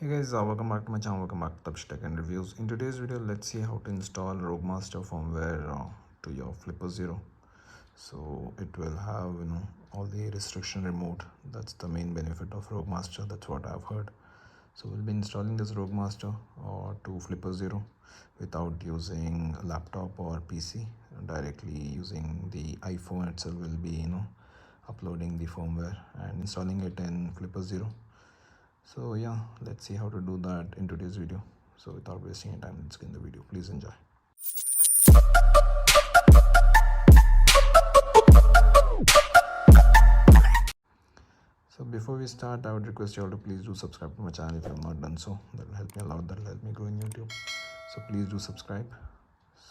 Hey guys, welcome back to my channel, welcome back to Tech and Reviews. In today's video, let's see how to install RogueMaster firmware to your Flipper Zero. So it will have, all the restriction removed. That's the main benefit of RogueMaster, that's what I've heard. So we'll be installing this RogueMaster to Flipper Zero without using a laptop or PC. Directly using the iPhone itself will be, uploading the firmware and installing it in Flipper Zero. So yeah, let's see how to do that in today's video. So without wasting any time, let's get in the video. Please enjoy. So before we start, I would request you all to please do subscribe to my channel if you have not done so. That will help me a lot, that will help me grow in YouTube. So please do subscribe.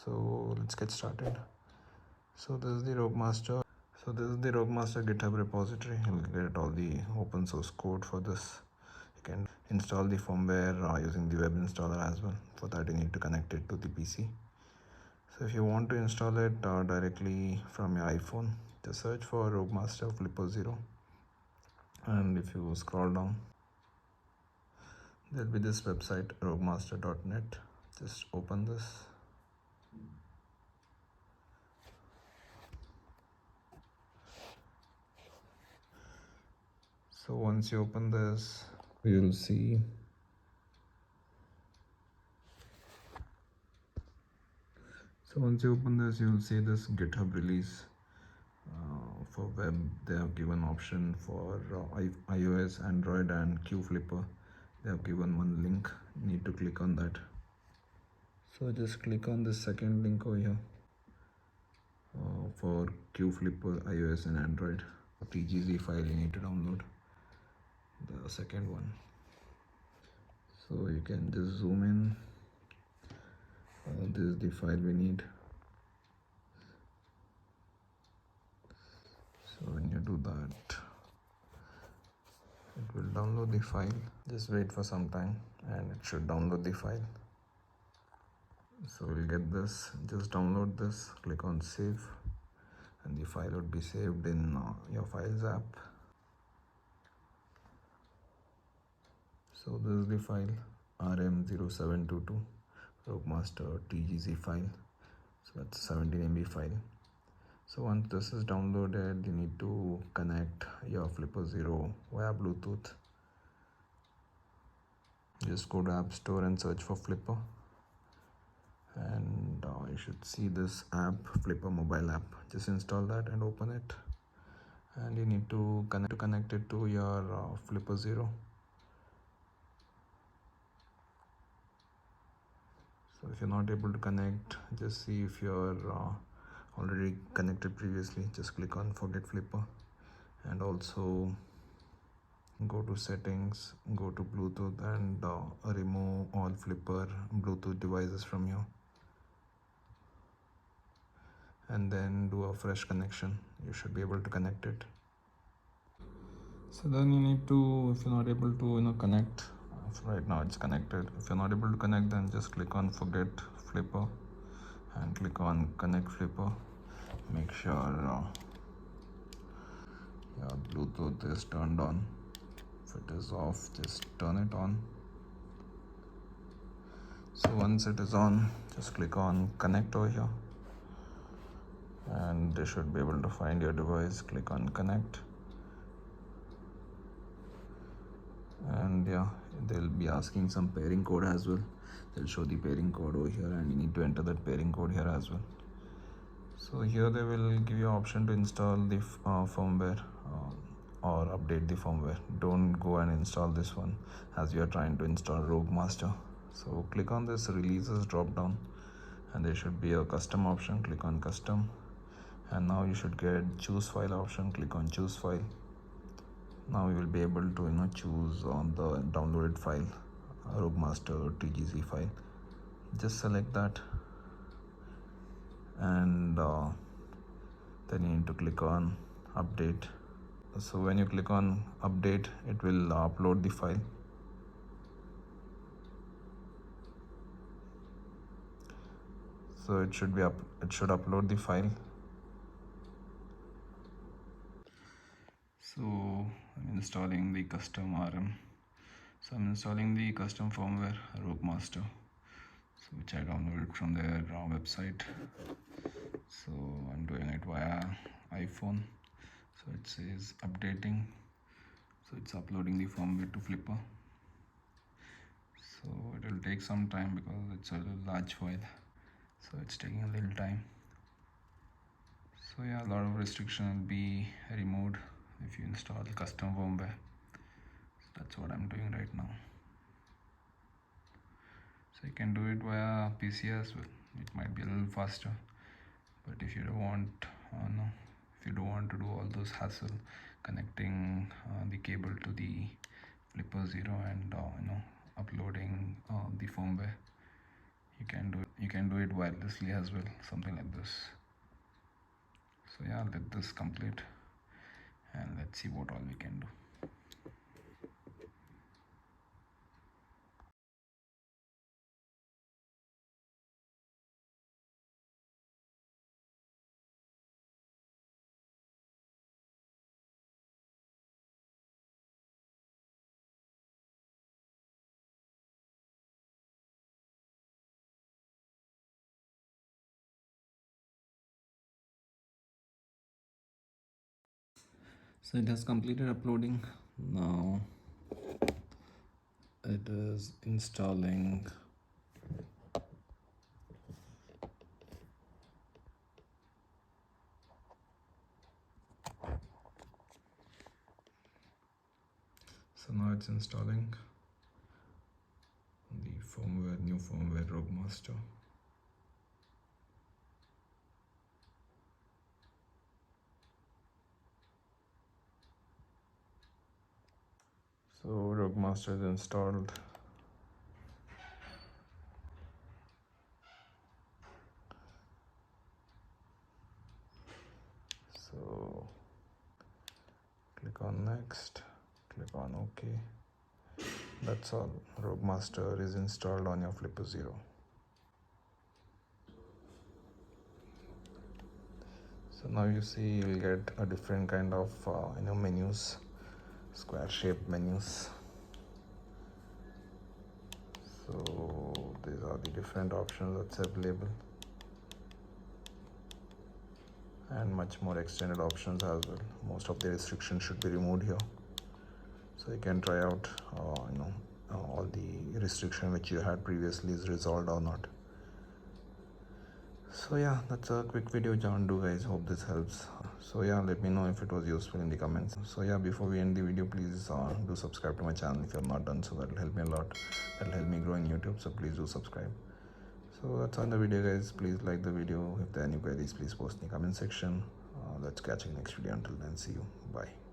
So let's get started. So this is the RogueMaster. So this is the RogueMaster GitHub repository. You'll get all the open source code for this. You can install the firmware using the web installer as well. For that, you need to connect it to the PC. So if you want to install it directly from your iPhone, just search for RogueMaster Flipper Zero. And if you scroll down, there'll be this website roguemaster.net. Just open this. So once you open this, you'll see you'll see this GitHub release. For web, they have given option for iOS, Android and QFlipper. They have given one link. You need to click on that. So just click on this second link over here for QFlipper, iOS and Android. TGZ file you need to download, the second one. So you can just zoom in. This is the file we need. So when you do that, it will download the file. Just wait for some time and it should download the file. So we'll get this. Just download this, click on save, and the file would be saved in your files app. So this is the file, RM0722 RogueMaster TGZ file. So that's 17 MB file. So once this is downloaded, you need to connect your Flipper Zero via Bluetooth. Just go to App Store and search for Flipper, and you should see this app, Flipper mobile app. Just install that and open it, and you need to connect it to your Flipper Zero. So if you're not able to connect, just see if you're already connected previously. Just click on forget Flipper, and also go to settings, go to Bluetooth, and remove all Flipper Bluetooth devices from here, and then do a fresh connection. You should be able to connect it. So then you need to, if you're not able to connect, right now it's connected. If you're not able to connect, then just click on forget Flipper and click on connect Flipper. Make sure your Bluetooth is turned on. If it is off, just turn it on. So once it is on, just click on connect over here, and they should be able to find your device. Click on connect, and yeah, they'll be asking some pairing code as well. They'll show the pairing code over here, and you need to enter that pairing code here as well. So here they will give you option to install the firmware or update the firmware. Don't go and install this one as you are trying to install RogueMaster. So click on this releases drop down, and there should be a custom option. Click on custom, and now you should get choose file option. Click on choose file. Now you will be able to choose on the downloaded file, RogueMaster TGZ file. Just select that, and then you need to click on update. So when you click on update, it will upload the file. So it should upload the file. So I'm installing the custom RM. So I'm installing the custom firmware RogueMaster, so which I downloaded from their website. So I'm doing it via iPhone. So it says updating, so it's uploading the firmware to Flipper. So it will take some time because it's a large file, so it's taking a little time. So yeah, a lot of restriction will be removed if you install custom firmware. So that's what I'm doing right now. So you can do it via PC as well. It might be a little faster, but if you don't want no, if you don't want to do all those hassle connecting the cable to the Flipper Zero and uploading the firmware, you can do it wirelessly as well, something like this. So yeah, let this complete and let's see what all we can do. So it has completed uploading. Now it is installing. So now it's installing the firmware, new firmware RogueMaster. So RogueMaster is installed. So click on next, click on OK. That's all. RogueMaster is installed on your Flipper Zero. So now you see you'll get a different kind of menus, square shaped menus. So these are the different options that's available, and much more extended options as well. Most of the restrictions should be removed here, so you can try out all the restriction which you had previously is resolved or not. So yeah, that's a quick video John do guys, hope this helps. So yeah, let me know if it was useful in the comments. So yeah, before we end the video, please do subscribe to my channel if you have not done so. That will help me a lot, that will help me grow in YouTube, so please do subscribe. So that's on the video guys. Please like the video. If there are any queries, please post in the comment section. Let's catch you next video. Until then, see you, bye.